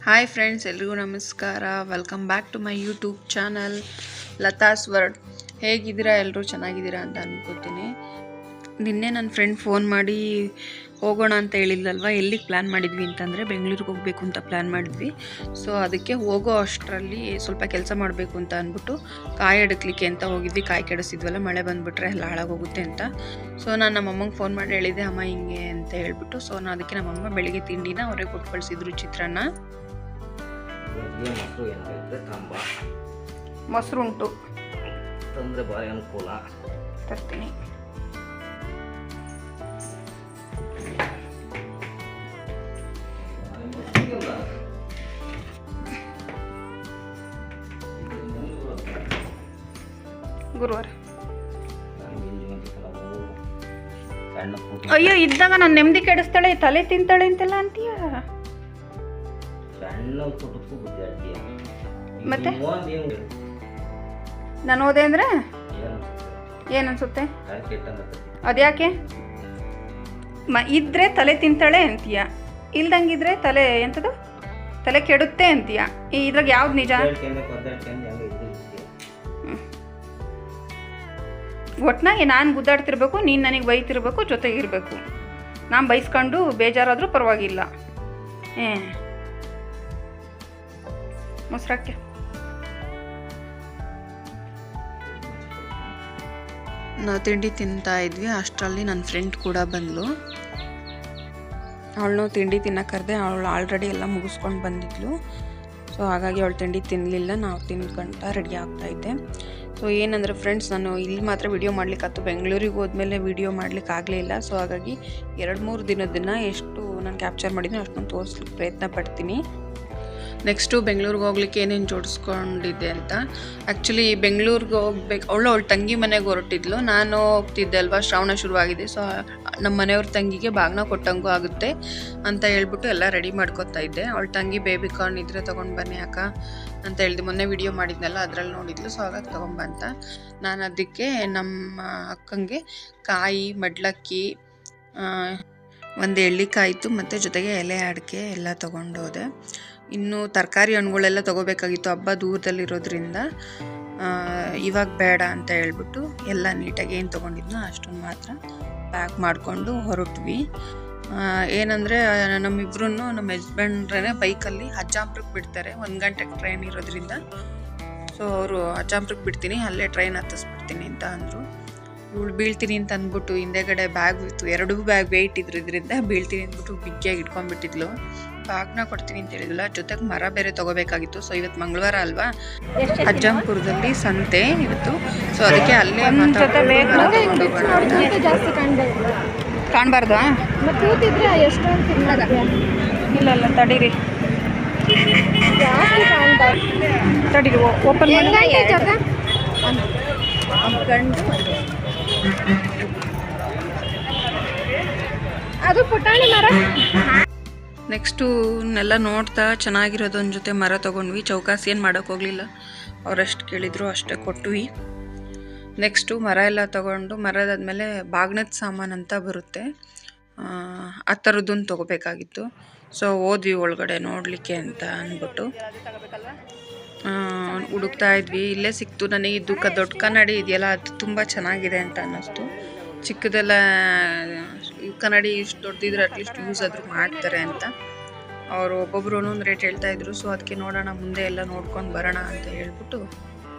Hi friends, ಎಲ್ರಿಗೂ ನಮಸ್ಕಾರ. Welcome back to my YouTube channel Latha's word. ಹೇಗಿದ್ದೀರಾ? ಎಲ್ಲರೂ ಚೆನ್ನಾಗಿದ್ದೀರಾ ಅಂತ ಅನ್ಕೋತೀನಿ. ನಿನ್ನೆ ನನ್ನ ಫ್ರೆಂಡ್ ಫೋನ್ ಮಾಡಿ ಹೋಗೋಣ ಅಂತ ಹೇಳಿದ್ಲಲ್ವ, ಎಲ್ಲಿಗೆ ಪ್ಲ್ಯಾನ್ ಮಾಡಿದ್ವಿ ಅಂತಂದರೆ ಬೆಂಗಳೂರಿಗೆ ಹೋಗಬೇಕು ಅಂತ ಪ್ಲ್ಯಾನ್ ಮಾಡಿದ್ವಿ. ಸೊ ಅದಕ್ಕೆ ಹೋಗೋ ಅಷ್ಟರಲ್ಲಿ ಸ್ವಲ್ಪ ಕೆಲಸ ಮಾಡಬೇಕು ಅಂತ ಅಂದ್ಬಿಟ್ಟು ಕಾಯಿ ಅಡಕ್ಲಿಕ್ಕೆ ಅಂತ ಹೋಗಿದ್ವಿ. ಕಾಯಿ ಕೆಡಿಸಿದ್ವಲ್ಲ, ಮಳೆ ಬಂದುಬಿಟ್ರೆ ಎಲ್ಲ ಹಾಳಾಗೋಗುತ್ತೆ ಅಂತ. ಸೊ ನಾನು ನಮ್ಮಮ್ಮಂಗೆ ಫೋನ್ ಮಾಡಿ ಹೇಳಿದ್ದೆ, ಅಮ್ಮ ಹಿಂಗೆ ಅಂತ ಹೇಳ್ಬಿಟ್ಟು. ಸೊ ನಾನು ಅದಕ್ಕೆ ನಮ್ಮಮ್ಮ ಬೆಳಿಗ್ಗೆ ತಿಂಡಿನ ಅವರೇ ಕೊಟ್ಟು ಕಳಿಸಿದ್ರು, ಚಿತ್ರಾನ್ನ. ಮೊಸರು ಉಂಟು ತಂದರೆ ಭಾರಿ ಅನುಕೂಲ. ತರ್ತೀನಿ. ಗುರುವಾರ ಅಯ್ಯೋ, ಇದ್ದಾಗ ನಾನು ನೆಮ್ಮದಿ ಕೆಡಿಸ್ತಾಳೆ, ತಲೆ ತಿಂತಾಳೆ ಅಂತೆಲ್ಲ ಅಂತೀಯ. ಮತ್ತೆ ನಾನು ಓದೆ ಅಂದ್ರೆ ಏನನ್ಸುತ್ತೆ? ಅದ್ಯಾಕೆ? ಇದ್ರೆ ತಲೆ ತಿಂತಾಳೆ ಅಂತೀಯ, ಇಲ್ದಂಗಿದ್ರೆ ತಲೆ ಎಂಥದ್ದು ತಲೆ ಕೆಡುತ್ತೆ ಅಂತೀಯ. ಇದ್ರಾಗ ಯಾವ್ದು ನಿಜ? ಒಟ್ನಾಗಿ ನಾನು ಗುದ್ದಾಡ್ತಿರ್ಬೇಕು, ನೀನು ನನಗೆ ಬೈತಿರ್ಬೇಕು, ಜೊತೆಗಿರ್ಬೇಕು. ನಾನು ಬೈಸ್ಕೊಂಡು ಬೇಜಾರಾದರೂ ಪರವಾಗಿಲ್ಲ. ಮೊಸರಕ್ಕೆ ನಾವು ತಿಂಡಿ ತಿಂತಾ ಇದ್ವಿ. ಅಷ್ಟರಲ್ಲಿ ನನ್ನ ಫ್ರೆಂಡ್ ಕೂಡ ಬಂದಳು. ಅವಳನ್ನು ತಿಂಡಿ ತಿನ್ನಕ್ಕೆ ಕರೆದೆ. ಅವಳು ಆಲ್ರೆಡಿ ಎಲ್ಲ ಮುಗಿಸ್ಕೊಂಡು ಬಂದಿದ್ಲು. ಸೊ ಹಾಗಾಗಿ ಅವಳು ತಿಂಡಿ ತಿನ್ನಲಿಲ್ಲ. ನಾವು ತಿನ್ಕೊಂತ ರೆಡಿ ಆಗ್ತಾಯಿದ್ದೆ. ಸೊ ಏನಂದರೆ ಫ್ರೆಂಡ್ಸ್, ನಾನು ಇಲ್ಲಿ ಮಾತ್ರ ವಿಡಿಯೋ ಮಾಡ್ಲಿಕ್ಕಾಯ್ತು. ಬೆಂಗಳೂರಿಗೆ ಹೋದ್ಮೇಲೆ ವಿಡಿಯೋ ಮಾಡ್ಲಿಕ್ಕೆ ಆಗಲಿಲ್ಲ. ಸೊ ಹಾಗಾಗಿ 2-3 ದಿನ ಎಷ್ಟು ನಾನು ಕ್ಯಾಪ್ಚರ್ ಮಾಡಿದ್ದೀನಿ ಅಷ್ಟೊಂದು ತೋರಿಸ್ಲಿಕ್ಕೆ ಪ್ರಯತ್ನ ಪಡ್ತೀನಿ. ನೆಕ್ಸ್ಟು ಬೆಂಗಳೂರಿಗೆ ಹೋಗ್ಲಿಕ್ಕೆ ಏನೇನು ಜೋಡಿಸ್ಕೊಂಡಿದ್ದೆ ಅಂತ. ಆ್ಯಕ್ಚುಲಿ ಬೆಂಗಳೂರಿಗೆ ಹೋಗ್ಬೇಕು, ಅವಳ ತಂಗಿ ಮನೆಗೆ ಹೊರಟಿದ್ಲು. ನಾನು ಹೋಗ್ತಿದ್ದೆ ಅಲ್ವಾ, ಶ್ರಾವಣ ಶುರುವಾಗಿದೆ. ಸೊ ನಮ್ಮ ಮನೆಯವ್ರ ತಂಗಿಗೆ ಬಾಗ್ನ ಕೊಟ್ಟಂಗೂ ಆಗುತ್ತೆ ಅಂತ ಹೇಳ್ಬಿಟ್ಟು ಎಲ್ಲ ರೆಡಿ ಮಾಡ್ಕೊತಾ ಇದ್ದೆ. ಅವಳ ತಂಗಿ ಬೇಬಿ ಕಾರ್ನ್ ಇದ್ರೆ ತೊಗೊಂಡು ಬನ್ನಿ ಅಕ್ಕ ಅಂತ ಹೇಳಿದೆ. ಮೊನ್ನೆ ವಿಡಿಯೋ ಮಾಡಿದ್ನಲ್ಲ, ಅದರಲ್ಲಿ ನೋಡಿದ್ಲು. ಸೊ ಹಾಗಾಗಿ ತೊಗೊಂಬಂತ. ನಾನು ಅದಕ್ಕೆ ನಮ್ಮ ಅಕ್ಕಂಗೆ ಕಾಯಿ, ಮಡ್ಲಕ್ಕಿ, ಒಂದು ಎಳ್ಳಿಕಾಯಿತು ಮತ್ತು ಜೊತೆಗೆ ಎಲೆ ಅಡಿಕೆ ಎಲ್ಲ ತೊಗೊಂಡೋದೆ. ಇನ್ನು ತರಕಾರಿ ಹಣ್ಣುಗಳೆಲ್ಲ ತೊಗೋಬೇಕಾಗಿತ್ತು, ಹಬ್ಬ ದೂರದಲ್ಲಿರೋದ್ರಿಂದ ಇವಾಗ ಬೇಡ ಅಂತ ಹೇಳ್ಬಿಟ್ಟು ಎಲ್ಲ ನೀಟಾಗಿ ಏನು ತೊಗೊಂಡಿದ್ನೋ ಅಷ್ಟೊಂದು ಮಾತ್ರ ಪ್ಯಾಕ್ ಮಾಡಿಕೊಂಡು ಹೊರಟ್ವಿ. ಏನಂದರೆ ನಮ್ಮಿಬ್ರು ನಮ್ಮ ಯಜಮಾನ್ರೇ ಬೈಕಲ್ಲಿ ಅಜ್ಜಾಂಪುರಕ್ಕೆ ಬಿಡ್ತಾರೆ. 1 ಗಂಟೆಗೆ ಟ್ರೈನ್ ಇರೋದ್ರಿಂದ. ಸೊ ಅವರು ಅಜ್ಜಾಂಪುರಕ್ಕೆ ಬಿಡ್ತೀನಿ, ಅಲ್ಲೇ ಟ್ರೈನ್ ಹತ್ತಿಸ್ಬಿಡ್ತೀನಿ ಅಂತ ಅಂದರು. ಇವಳು ಬೀಳ್ತೀನಿ ಅಂತ ಅಂದ್ಬಿಟ್ಟು ಹಿಂದೆಗಡೆ ಬ್ಯಾಗ್ ಇತ್ತು, 2 ಬ್ಯಾಗ್ ವೆಯ್ಟ್ ಇದ್ರು, ಇದರಿಂದ ಬೀಳ್ತೀನಿ ಅಂದ್ಬಿಟ್ಟು ಬಿಗ್ಗಿಯಾಗಿ ಇಟ್ಕೊಂಡ್ಬಿಟ್ಟಿದ್ಲು. ಬಾಗ್ನ ಕೊಡ್ತೀನಿ ಅಂತ ಹೇಳಿದ್ಲ. ಜೊತೆಗೆ ಮರ ಬೇರೆ ತೊಗೋಬೇಕಾಗಿತ್ತು. ಸೊ ಇವತ್ತು ಮಂಗಳವಾರ ಅಲ್ವಾ, ಅಜ್ಜಂಪುರದಲ್ಲಿ ಸಂತೆ ಇವತ್ತು. ಸೊ ಅದಕ್ಕೆ ಅಲ್ಲೇ ಕಾಣಬಾರ್ದಾ? ಇಲ್ಲ ತಡೀರಿ ತಡೀರಿ, ಓಪನ್ ಅದು ಪುಟಾಣಿ ಮರ. ನೆಕ್ಸ್ಟು ನೆಲ್ಲ ನೋಡ್ತಾ ಚೆನ್ನಾಗಿರೋದೊಂದು ಜೊತೆ ಮರ ತೊಗೊಂಡ್ವಿ. ಚೌಕಾಸಿ ಏನು ಮಾಡೋಕ್ಕೆ ಹೋಗಲಿಲ್ಲ, ಅವರಷ್ಟು ಕೇಳಿದ್ರು ಅಷ್ಟೇ ಕೊಟ್ವಿ. ನೆಕ್ಸ್ಟು ಮರ ಎಲ್ಲ ತೊಗೊಂಡು, ಮರದಾದ್ಮೇಲೆ ಬಾಗ್ನದ ಸಾಮಾನು ಅಂತ ಬರುತ್ತೆ, ಆ ಥರದ್ದೊಂದು ತೊಗೋಬೇಕಾಗಿತ್ತು. ಸೊ ಹೋದ್ವಿ ಒಳಗಡೆ ನೋಡಲಿಕ್ಕೆ ಅಂತ ಅಂದ್ಬಿಟ್ಟು ಹುಡುಕ್ತಾ ಇದ್ವಿ. ಇಲ್ಲೇ ಸಿಕ್ತು ನನಗೆ. ಇದು ದೊಡ್ಡ ಕನ್ನಡಿ ಇದೆಯಲ್ಲ, ಅದು ತುಂಬ ಚೆನ್ನಾಗಿದೆ ಅಂತ ಅನ್ನಿಸ್ತು. ಚಿಕ್ಕದೆಲ್ಲ ಕನ್ನಡಿ ಇಷ್ಟು ದೊಡ್ಡದಿದ್ರೆ ಅಟ್ಲೀಸ್ಟ್ ಯೂಸ್ ಆದರೂ ಮಾಡ್ತಾರೆ ಅಂತ ಅವರು ಒಬ್ಬೊಬ್ರು ಒಂದೊಂದು ರೇಟ್ ಹೇಳ್ತಾಯಿದ್ರು. ಸೊ ಅದಕ್ಕೆ ನೋಡೋಣ, ಮುಂದೆ ಎಲ್ಲ ನೋಡ್ಕೊಂಡು ಬರೋಣ ಅಂತ ಹೇಳ್ಬಿಟ್ಟು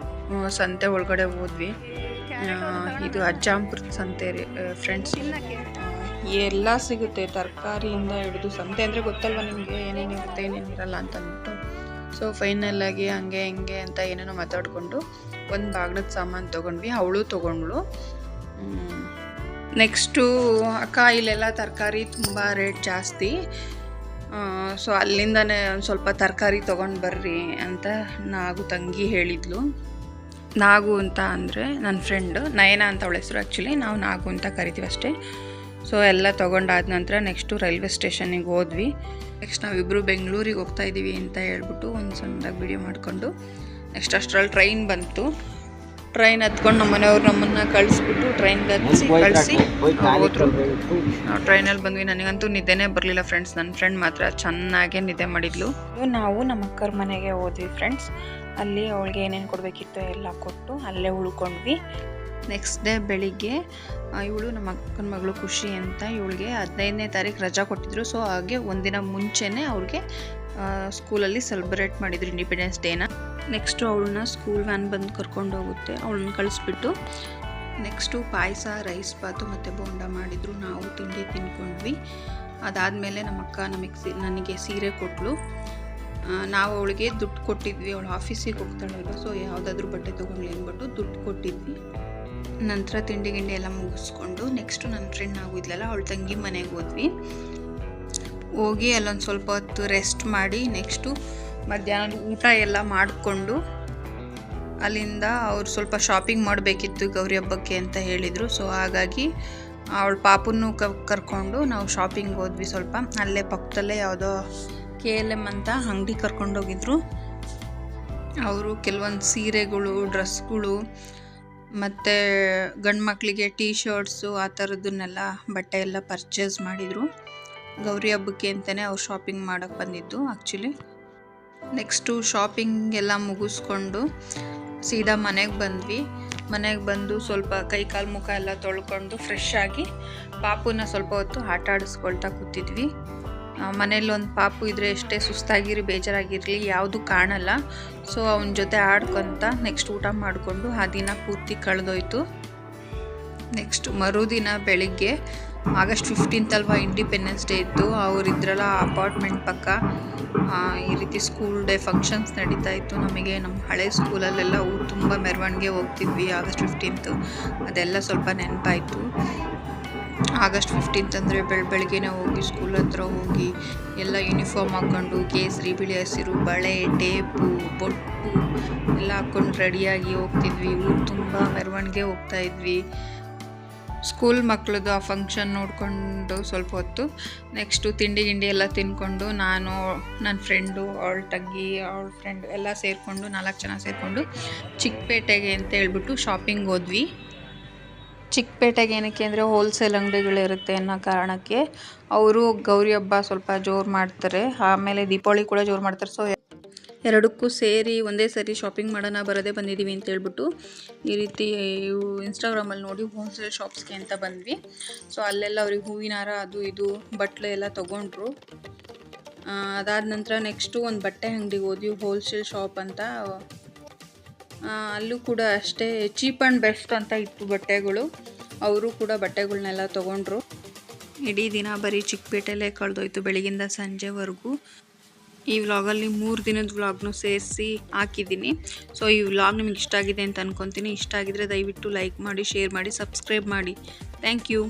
ಸಂತೆ ಒಳಗಡೆ ಹೋದ್ವಿ. ಇದು ಅಜ್ಜಾಂಪುರದ ಸಂತೆ ರೀ ಫ್ರೆಂಡ್ಸ್. ಎಲ್ಲ ಸಿಗುತ್ತೆ, ತರಕಾರಿಯಿಂದ ಹಿಡಿದು. ಸಂತೆ ಅಂದರೆ ಗೊತ್ತಲ್ವ ನಿಮಗೆ, ಏನೇನಿರುತ್ತೆ ಏನೇನಿರಲ್ಲ ಅಂತ ಅಂದ್ಬಿಟ್ಟು. ಸೊ ಫೈನಲ್ಲಾಗಿ ಹಂಗೆ ಹಿಂಗೆ ಅಂತ ಏನೇನೋ ಮಾತಾಡಿಕೊಂಡು ಒಂದು ಬಾಗ್ನದ ಸಾಮಾನು ತೊಗೊಂಡ್ವಿ. ಅವಳು ತೊಗೊಂಡ್ಳು. ನೆಕ್ಸ್ಟು ಅಕ್ಕ, ಇಲ್ಲೆಲ್ಲ ತರಕಾರಿ ತುಂಬ ರೇಟ್ ಜಾಸ್ತಿ, ಸೊ ಅಲ್ಲಿಂದನೇ ಒಂದು ಸ್ವಲ್ಪ ತರಕಾರಿ ತೊಗೊಂಡು ಬರ್ರಿ ಅಂತ ನಾಗು ತಂಗಿ ಹೇಳಿದ್ಲು. ನಾಗು ಅಂತ ಅಂದರೆ ನನ್ನ ಫ್ರೆಂಡು, ನಯನ ಅಂತ ಅವಳ ಹೆಸರು. ಆ್ಯಕ್ಚುಲಿ ನಾವು ನಾಗು ಅಂತ ಕರಿತೀವಿ ಅಷ್ಟೇ. ಸೊ ಎಲ್ಲ ತೊಗೊಂಡಾದ ನಂತರ ನೆಕ್ಸ್ಟು ರೈಲ್ವೆ ಸ್ಟೇಷನಿಗೆ ಹೋದ್ವಿ. ನೆಕ್ಸ್ಟ್ ನಾವಿಬ್ಬರು ಬೆಂಗಳೂರಿಗೆ ಹೋಗ್ತಾ ಇದ್ದೀವಿ ಅಂತ ಹೇಳ್ಬಿಟ್ಟು ಒಂದು ಸಣ್ಣದಾಗಿ ವಿಡಿಯೋ ಮಾಡಿಕೊಂಡು ನೆಕ್ಸ್ಟ್ ಅಷ್ಟರಲ್ಲಿ ಟ್ರೈನ್ ಬಂತು. ಟ್ರೈನ್ ಹತ್ಕೊಂಡು ನಮ್ಮ ಮನೆಯವ್ರು ನಮ್ಮನ್ನು ಕಳಿಸ್ಬಿಟ್ಟು ಟ್ರೈನ್ಗೆ ಕಳಿಸಿ ಹೋದ್ರು. ನಾವು ಟ್ರೈನಲ್ಲಿ ಬಂದ್ವಿ. ನನಗಂತೂ ನಿದ್ದೆನೇ ಬರಲಿಲ್ಲ ಫ್ರೆಂಡ್ಸ್. ನನ್ನ ಫ್ರೆಂಡ್ ಮಾತ್ರ ಚೆನ್ನಾಗೇ ನಿದ್ದೆ ಮಾಡಿದ್ಲು. ನಾವು ನಮ್ಮ ಅಕ್ಕರ ಮನೆಗೆ ಹೋದ್ವಿ ಫ್ರೆಂಡ್ಸ್. ಅಲ್ಲಿ ಅವಳಿಗೆ ಏನೇನು ಕೊಡಬೇಕಿತ್ತು ಎಲ್ಲ ಕೊಟ್ಟು ಅಲ್ಲೇ ಉಳ್ಕೊಂಡ್ವಿ. ನೆಕ್ಸ್ಟ್ ಡೇ ಬೆಳಿಗ್ಗೆ ಇವಳು ನಮ್ಮ ಅಕ್ಕನ ಮಗಳು ಖುಷಿ ಅಂತ ಇವಳಿಗೆ 15ನೇ ತಾರೀಕು ರಜಾ ಕೊಟ್ಟಿದ್ರು. ಸೊ ಹಾಗೆ ಒಂದಿನ ಮುಂಚೆನೇ ಅವ್ಳಿಗೆ ಸ್ಕೂಲಲ್ಲಿ ಸೆಲೆಬ್ರೇಟ್ ಮಾಡಿದ್ರು ಇಂಡಿಪೆಂಡೆನ್ಸ್ ಡೇನ. ನೆಕ್ಸ್ಟು ಅವಳನ್ನ ಸ್ಕೂಲ್ ವ್ಯಾನ್ ಬಂದು ಕರ್ಕೊಂಡು ಹೋಗುತ್ತೆ. ಅವಳನ್ನ ಕಳಿಸ್ಬಿಟ್ಟು ನೆಕ್ಸ್ಟು ಪಾಯಸ, ರೈಸ್ ಬಾತು ಮತ್ತು ಬೋಂಡ ಮಾಡಿದರು. ನಾವು ತಿಂಡಿ ತಿನ್ಕೊಂಡ್ವಿ. ಅದಾದಮೇಲೆ ನಮ್ಮ ಅಕ್ಕ ನನಗೆ ಸೀರೆ ಕೊಟ್ಟಳು. ನಾವು ಅವಳಿಗೆ ದುಡ್ಡು ಕೊಟ್ಟಿದ್ವಿ. ಅವಳು ಆಫೀಸಿಗೆ ಹೋಗ್ತಾಳಲ್ವ, ಸೊ ಯಾವುದಾದ್ರೂ ಬಟ್ಟೆ ತೊಗೊಂಡ್ಲಿ ಅಂದ್ಬಿಟ್ಟು ದುಡ್ಡು ಕೊಟ್ಟಿದ್ವಿ. ನಂತರ ತಿಂಡಿ ಗಿಂಡಿ ಎಲ್ಲ ಮುಗಿಸ್ಕೊಂಡು ನೆಕ್ಸ್ಟು ನನ್ನ ಫ್ರೆಂಡ್ ನಾವು ಇದ್ಲಲ್ಲ ಅವಳ ತಂಗಿ ಮನೆಗೆ ಹೋಗಿ ಅಲ್ಲೊಂದು ಸ್ವಲ್ಪ ಹೊತ್ತು ರೆಸ್ಟ್ ಮಾಡಿ ನೆಕ್ಸ್ಟು ಮಧ್ಯಾಹ್ನದ ಊಟ ಎಲ್ಲ ಮಾಡಿಕೊಂಡು ಅಲ್ಲಿಂದ ಅವ್ರು ಸ್ವಲ್ಪ ಶಾಪಿಂಗ್ ಮಾಡಬೇಕಿತ್ತು ಗೌರಿ ಹಬ್ಬಕ್ಕೆ ಅಂತ ಹೇಳಿದರು. ಸೊ ಹಾಗಾಗಿ ಅವಳ ಪಾಪನ್ನು ಕರ್ಕೊಂಡು ನಾವು ಶಾಪಿಂಗ್ ಹೋದ್ವಿ. ಸ್ವಲ್ಪ ಅಲ್ಲೇ ಪಕ್ಕದಲ್ಲೇ ಯಾವುದೋ KLM ಅಂತ ಅಂಗಡಿ ಕರ್ಕೊಂಡೋಗಿದ್ರು. ಅವರು ಕೆಲವೊಂದು ಸೀರೆಗಳು, ಡ್ರೆಸ್ಗಳು ಮತ್ತು ಗಂಡು ಮಕ್ಕಳಿಗೆ ಟೀ ಶರ್ಟ್ಸು ಆ ಥರದನ್ನೆಲ್ಲ ಬಟ್ಟೆ ಎಲ್ಲ ಪರ್ಚೇಸ್ ಮಾಡಿದರು. ಗೌರಿ ಹಬ್ಬಕ್ಕೆ ಅಂತಲೇ ಅವ್ರು ಶಾಪಿಂಗ್ ಮಾಡೋಕ್ಕೆ ಬಂದಿದ್ದು ಆ್ಯಕ್ಚುಲಿ. ನೆಕ್ಸ್ಟು ಶಾಪಿಂಗ್ ಎಲ್ಲ ಮುಗಿಸ್ಕೊಂಡು ಸೀದಾ ಮನೆಗೆ ಬಂದ್ವಿ. ಮನೆಗೆ ಬಂದು ಸ್ವಲ್ಪ ಕೈ ಕಾಲು ಮುಖ ಎಲ್ಲ ತೊಳ್ಕೊಂಡು ಫ್ರೆಶ್ ಆಗಿ ಪಾಪುನ ಸ್ವಲ್ಪ ಹೊತ್ತು ಆಟ ಆಡಿಸ್ಕೊಳ್ತಾ ಕೂತಿದ್ವಿ. ಮನೇಲಿ ಒಂದು ಪಾಪು ಇದ್ದರೆ ಎಷ್ಟೇ ಸುಸ್ತಾಗಿರಿ ಬೇಜಾರಾಗಿರಲಿ ಯಾವುದು ಕಾಣಲ್ಲ. ಸೊ ಅವನ ಜೊತೆ ಆಡ್ಕೊತ ನೆಕ್ಸ್ಟ್ ಊಟ ಮಾಡಿಕೊಂಡು ಆ ದಿನ ಪೂರ್ತಿ ಕಳೆದೋಯ್ತು. ನೆಕ್ಸ್ಟ್ ಮರುದಿನ ಬೆಳಿಗ್ಗೆ ಆಗಸ್ಟ್ 15th ಅಲ್ವಾ ಇಂಡಿಪೆಂಡೆನ್ಸ್ ಡೇ ಇತ್ತು. ಅವರಿದ್ರಲ್ಲ ಅಪಾರ್ಟ್ಮೆಂಟ್ ಪಕ್ಕ ಈ ರೀತಿ ಸ್ಕೂಲ್ ಡೇ ಫಂಕ್ಷನ್ಸ್ ನಡೀತಾ ಇತ್ತು. ನಮಗೆ ನಮ್ಮ ಹಳೆ ಸ್ಕೂಲಲ್ಲೆಲ್ಲ ತುಂಬ ಮೆರವಣಿಗೆ ಹೋಗ್ತಿದ್ವಿ ಆಗಸ್ಟ್ 15th. ಅದೆಲ್ಲ ಸ್ವಲ್ಪ ನೆನಪಾಯಿತು. ಆಗಸ್ಟ್ 15th ಅಂದರೆ ಬೆಳಗ್ಗೆನೇ ಹೋಗಿ ಸ್ಕೂಲ್ ಹತ್ರ ಹೋಗಿ ಎಲ್ಲ ಯೂನಿಫಾರ್ಮ್ ಹಾಕ್ಕೊಂಡು ಕೇಸರಿ, ಬಿಳಿ, ಹಸಿರು, ಬಳೆ, ಟೇಪು, ಬೊಟ್ಟು ಎಲ್ಲ ಹಾಕ್ಕೊಂಡು ರೆಡಿಯಾಗಿ ಹೋಗ್ತಿದ್ವಿ. ಊರು ತುಂಬ ಮೆರವಣಿಗೆ ಹೋಗ್ತಾಯಿದ್ವಿ. ಸ್ಕೂಲ್ ಮಕ್ಕಳದ್ದು ಆ ಫಂಕ್ಷನ್ ನೋಡಿಕೊಂಡು ಸ್ವಲ್ಪ ಹೊತ್ತು ನೆಕ್ಸ್ಟು ತಿಂಡಿ ಗಿಂಡಿ ಎಲ್ಲ ತಿನ್ಕೊಂಡು ನಾನು, ನನ್ನ ಫ್ರೆಂಡು, ಅವಳ ತಂಗಿ, ಅವಳ ಫ್ರೆಂಡ್ ಎಲ್ಲ ಸೇರಿಕೊಂಡು 4 ಜನ ಸೇರಿಕೊಂಡು ಚಿಕ್ಕಪೇಟೆಗೆ ಅಂತ ಹೇಳ್ಬಿಟ್ಟು ಶಾಪಿಂಗ್ ಹೋದ್ವಿ. ಚಿಕ್ಕಪೇಟೆಗೆ ಏನಕ್ಕೆ ಅಂದರೆ ಹೋಲ್ಸೇಲ್ ಅಂಗಡಿಗಳಿರುತ್ತೆ ಅನ್ನೋ ಕಾರಣಕ್ಕೆ. ಅವರು ಗೌರಿ ಹಬ್ಬ ಸ್ವಲ್ಪ ಜೋರು ಮಾಡ್ತಾರೆ, ಆಮೇಲೆ ದೀಪಾವಳಿ ಕೂಡ ಜೋರು ಮಾಡ್ತಾರೆ. ಸೊ ಎರಡಕ್ಕೂ ಸೇರಿ ಒಂದೇ ಸರಿ ಶಾಪಿಂಗ್ ಮಾಡೋಣ ಬರೋದೇ ಬಂದಿದ್ದೀವಿ ಅಂತ ಹೇಳ್ಬಿಟ್ಟು ಈ ರೀತಿ ಇನ್ಸ್ಟಾಗ್ರಾಮಲ್ಲಿ ನೋಡಿ ಹೋಲ್ಸೇಲ್ ಶಾಪ್ಸ್ಗೆ ಅಂತ ಬಂದ್ವಿ. ಸೊ ಅಲ್ಲೆಲ್ಲ ಅವ್ರಿಗೆ ಹೂವಿನ ಹಾರ ಅದು ಇದು ಬಟ್ಲು ಎಲ್ಲ ತೊಗೊಂಡ್ರು. ಅದಾದ ನಂತರ ನೆಕ್ಸ್ಟು ಒಂದು ಬಟ್ಟೆ ಅಂಗಡಿಗೆ ಹೋದ್ವಿ, ಹೋಲ್ಸೇಲ್ ಶಾಪ್ ಅಂತ. ಅಲ್ಲೂ ಕೂಡ ಅಷ್ಟೇ ಚೀಪ್ ಆ್ಯಂಡ್ ಬೆಸ್ಟ್ ಅಂತ ಇತ್ತು ಬಟ್ಟೆಗಳು. ಅವರು ಕೂಡ ಬಟ್ಟೆಗಳನ್ನೆಲ್ಲ ತೊಗೊಂಡ್ರು. ಇಡೀ ದಿನ ಬರೀ ಚಿಕ್ಕಪೇಟೆಯಲ್ಲೇ ಕಳೆದೋಯ್ತು ಬೆಳಗಿಂದ ಸಂಜೆವರೆಗೂ. ಈ ವ್ಲಾಗಲ್ಲಿ 3 ದಿನದ ವ್ಲಾಗ್ನು ಸೇರಿಸಿ ಹಾಕಿದ್ದೀನಿ. ಸೊ ಈ ವ್ಲಾಗ್ ನಿಮಗೆ ಇಷ್ಟ ಆಗಿದೆ ಅಂತ ಅಂದ್ಕೊತೀನಿ. ಇಷ್ಟ ಆಗಿದ್ರೆ ದಯವಿಟ್ಟು ಲೈಕ್ ಮಾಡಿ, ಶೇರ್ ಮಾಡಿ, ಸಬ್ಸ್ಕ್ರೈಬ್ ಮಾಡಿ. Thank you.